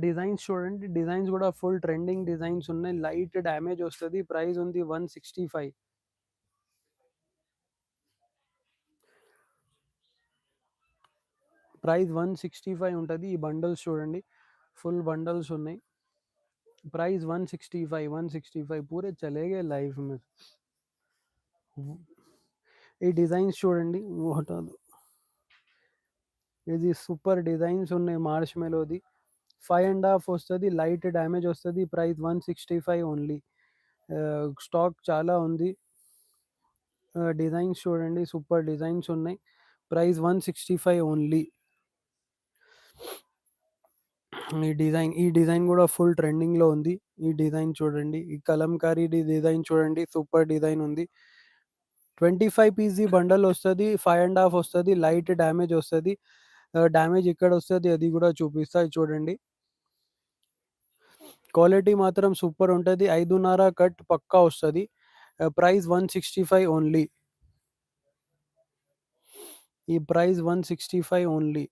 Designs చూడండి. Designs గూడా full trending designs ఉన్నాయి. లైట్ డ్యామేజ్ వస్తది. ప్రైస్ ఉంది 165. ప్రైస్ 165 ఉంటది. ఈ బండిల్స్ చూడండి. ఫుల్ బండిల్స్ ఉన్నాయి. प्राइस 165 पूरे चले गए लाइफ में. ఈ డిజైన్స్ చూడండి. ఇది సూపర్ డిజైన్స్ ఉన్నాయి. మార్ష్ మెలోది 5.5 వస్తుంది. లైట్ డ్యామేజ్ వస్తుంది. Price 165 only. స్టాక్ చాలా ఉంది. డిజైన్స్ చూడండి. సూపర్ డిజైన్స్ ఉన్నాయి. Price 165 only. ఈ డిజైన్ కూడా ఫుల్ ట్రెండింగ్లో ఉంది. ఈ డిజైన్ చూడండి. ఈ కలంకారీ డిజైన్ చూడండి. సూపర్ డిజైన్ ఉంది. 25 పీసీ బండల్ వస్తుంది. 5.5 వస్తుంది. లైట్ డ్యామేజ్ వస్తుంది. డ్యామేజ్ ఇక్కడ వస్తుంది, అది కూడా చూపిస్తా. చూడండి. క్వాలిటీ మాత్రం సూపర్ ఉంటుంది. 5.5 కట్ పక్కా వస్తుంది. Price 165 only. ఈ ప్రైస్ 165 ఓన్లీ.